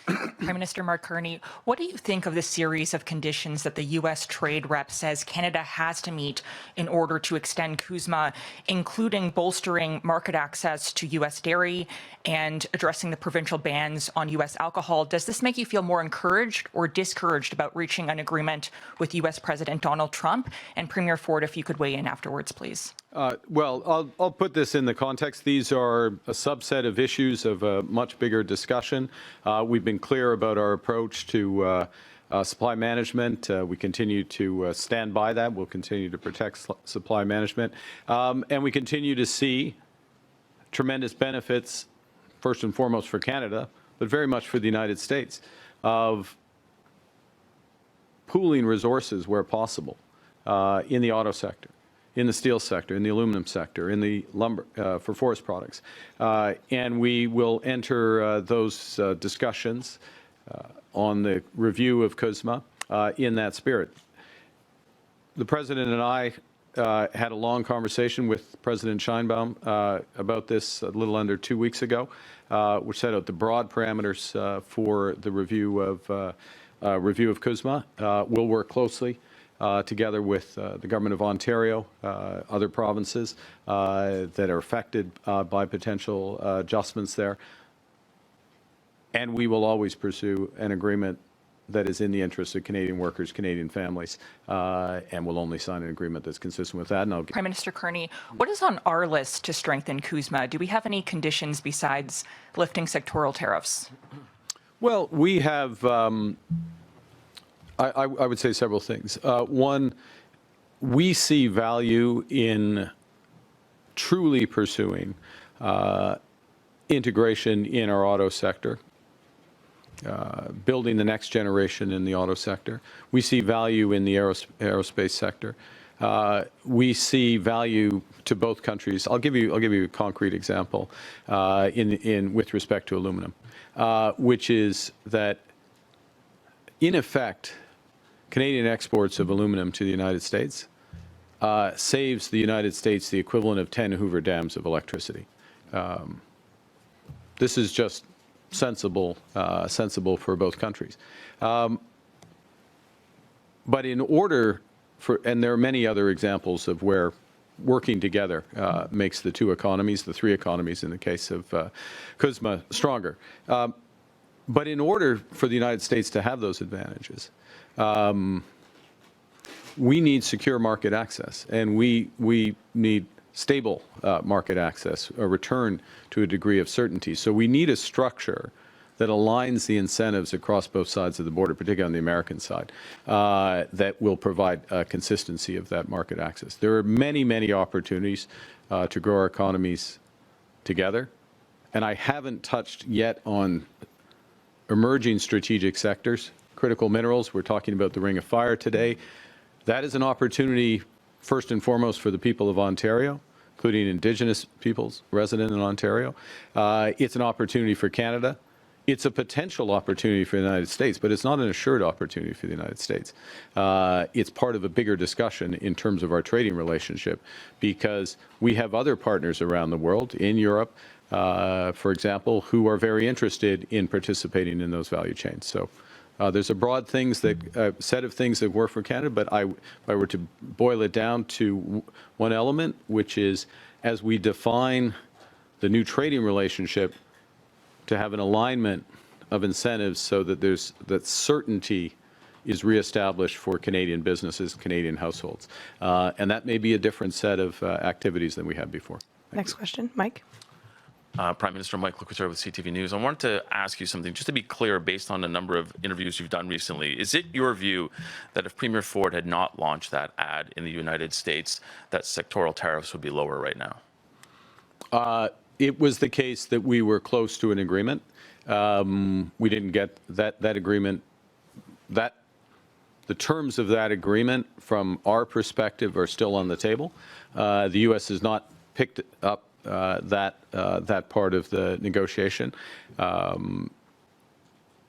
Prime Minister Mark Carney, what do you think of the series of conditions that the U.S. trade rep says Canada has to meet in order to extend CUSMA, including bolstering market access to U.S. dairy and addressing the provincial bans on U.S. alcohol? Does this make you feel more encouraged or discouraged about reaching an agreement with U.S. President Donald Trump? And Premier Ford, if you could weigh in afterwards, please. Well, I'll put this in the context. These are a subset of issues of a much bigger discussion. We've been clear about our approach to supply management. We continue to stand by that. We'll continue to protect supply management. And we continue to see tremendous benefits, first and foremost for Canada, but very much for the United States, of pooling resources where possible in the auto sector, in the steel sector, in the aluminum sector, in the lumber, for forest products. And we will enter those discussions on the review of CUSMA in that spirit. The President and I had a long conversation with President Sheinbaum about this a little under 2 weeks ago, which set out the broad parameters for the review of CUSMA. We'll work closely together with the Government of Ontario, other provinces that are affected by potential adjustments there. And we will always pursue an agreement that is in the interest of Canadian workers, Canadian families, and we'll only sign an agreement that's consistent with that. And Prime Minister Carney, what is on our list to strengthen CUSMA? Do we have any conditions besides lifting sectoral tariffs? Well, we have, I would say several things. One, we see value in truly pursuing integration in our auto sector, building the next generation in the auto sector. We see value in the aerospace sector. We see value to both countries. I'll give you a concrete example with respect to aluminum, which is that in effect, Canadian exports of aluminum to the United States saves the United States the equivalent of 10 Hoover dams of electricity. This is just sensible for both countries. But in order for, and there are many other examples of where working together makes the two economies, the three economies in the case of CUSMA, stronger. But in order for the United States to have those advantages, we need secure market access, and we need stable market access, a return to a degree of certainty. So we need a structure that aligns the incentives across both sides of the border, particularly on the American side, that will provide consistency of that market access. There are many, many opportunities to grow our economies together, and I haven't touched yet on emerging strategic sectors. Critical minerals, we're talking about the Ring of Fire today. That is an opportunity, first and foremost, for the people of Ontario, including Indigenous peoples resident in Ontario. It's an opportunity for Canada. It's a potential opportunity for the United States, but it's not an assured opportunity for the United States. It's part of a bigger discussion in terms of our trading relationship, because we have other partners around the world, in Europe, for example, who are very interested in participating in those value chains. So there's a broad set of things that work for Canada, but if I were to boil it down to one element, which is as we define the new trading relationship, to have an alignment of incentives so that that certainty is reestablished for Canadian businesses, Canadian households. And that may be a different set of activities than we had before. Next question, Mike. Prime Minister Mike Lecouteur with CTV News. I wanted to ask you something, just to be clear, based on a number of interviews you've done recently. Is it your view that if Premier Ford had not launched that ad in the United States, that sectoral tariffs would be lower right now? It was the case that we were close to an agreement. We didn't get that agreement. The terms of that agreement, from our perspective, are still on the table. The U.S. has not picked up that part of the negotiation. An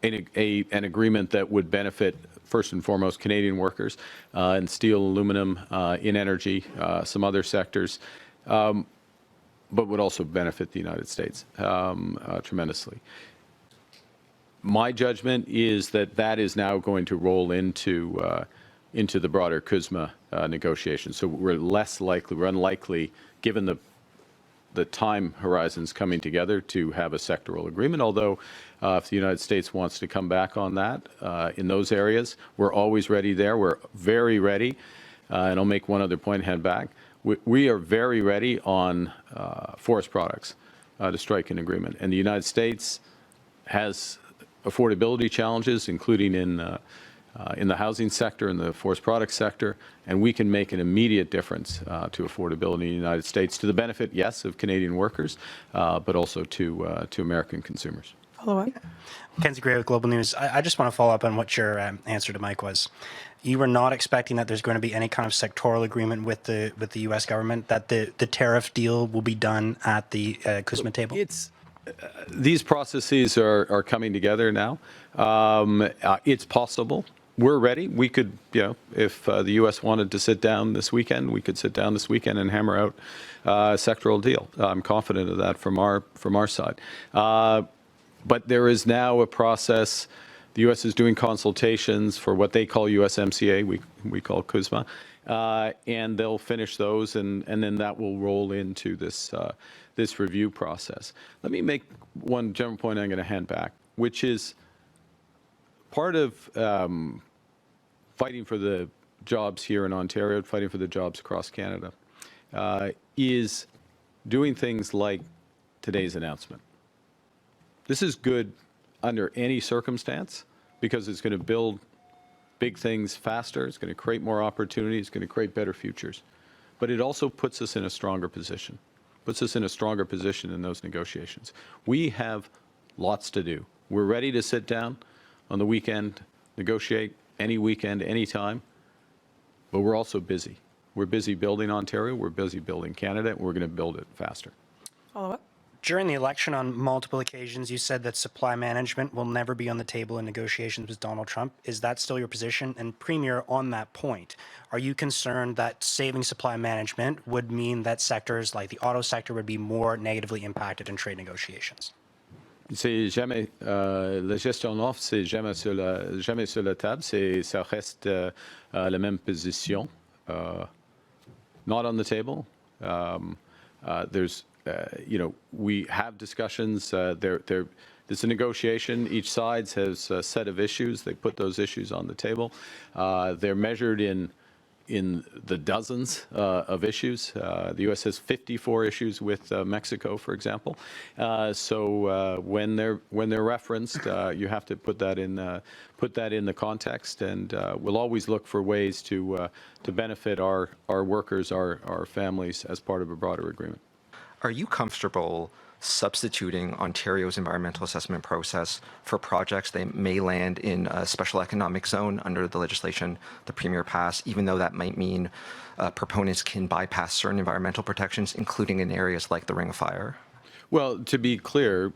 agreement that would benefit, first and foremost, Canadian workers in steel, aluminum, in energy, some other sectors, but would also benefit the United States tremendously. My judgment is that that is now going to roll into the broader CUSMA negotiations. So we're unlikely, given the time horizons coming together, to have a sectoral agreement. Although, if the United States wants to come back on that in those areas, we're always ready there. We're very ready. And I'll make one other point, head back. We are very ready on forest products to strike an agreement. And the United States has affordability challenges, including in the housing sector, in the forest products sector, and we can make an immediate difference to affordability in the United States, to the benefit, yes, of Canadian workers, but also to American consumers. Follow-up. Kenzie Gray with Global News. I just want to follow up on what your answer to Mike was. You were not expecting that there's going to be any kind of sectoral agreement with the U.S. government, that the tariff deal will be done at the CUSMA table? These processes are coming together now. It's possible. We're ready. We could, if the U.S. wanted to sit down this weekend, we could sit down this weekend and hammer out a sectoral deal. I'm confident of that from our side. But there is now a process. The U.S. is doing consultations for what they call USMCA, we call CUSMA, and they'll finish those, and then that will roll into this review process. Let me make one general point I'm going to hand back, which is part of fighting for the jobs here in Ontario, fighting for the jobs across Canada, is doing things like today's announcement. This is good under any circumstance because it's going to build big things faster, it's going to create more opportunities, it's going to create better futures. But it also puts us in a stronger position, in those negotiations. We have lots to do. We're ready to sit down on the weekend, negotiate any weekend, any time, but we're also busy. We're busy building Ontario, we're busy building Canada, and we're going to build it faster. Follow-up. During the election, on multiple occasions, you said that supply management will never be on the table in negotiations with Donald Trump. Is that still your position? And Premier, on that point, are you concerned that saving supply management would mean that sectors like the auto sector would be more negatively impacted in trade negotiations? C'est jamais la gestion d'offre, c'est jamais sur la table. Ça reste la même position. Not on the table. We have discussions. There's a negotiation. Each side has a set of issues. They put those issues on the table. They're measured in the dozens of issues. The U.S. has 54 issues with Mexico, for example. So when they're referenced, you have to put that in the context. And we'll always look for ways to benefit our workers, our families, as part of a broader agreement. Are you comfortable substituting Ontario's environmental assessment process for projects that may land in a special economic zone under the legislation the Premier passed, even though that might mean proponents can bypass certain environmental protections, including in areas like the Ring of Fire? Well, to be clear,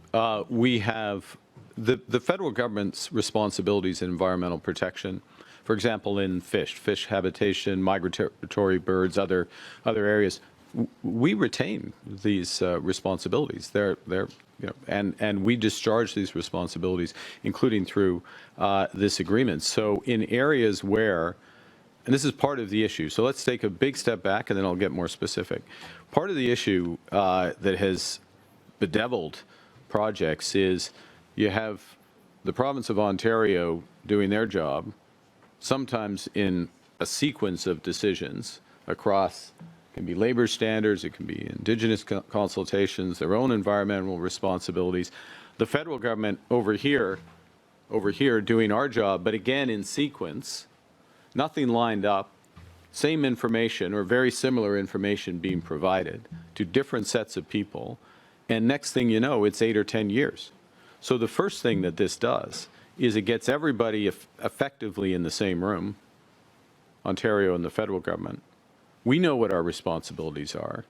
we have the federal government's responsibilities in environmental protection. For example, in fish habitation, migratory birds, other areas. We retain these responsibilities. And we discharge these responsibilities, including through this agreement. So in areas where, and this is part of the issue. So let's take a big step back, and then I'll get more specific. Part of the issue that has bedeviled projects is you have the province of Ontario doing their job, sometimes in a sequence of decisions across. It can be labor standards, it can be Indigenous consultations, their own environmental responsibilities. The federal government over here doing our job, but again in sequence, nothing lined up, same information or very similar information being provided to different sets of people, and next thing you know, it's 8 or 10 years. So the first thing that this does is it gets everybody effectively in the same room, Ontario and the federal government. We know what our responsibilities are.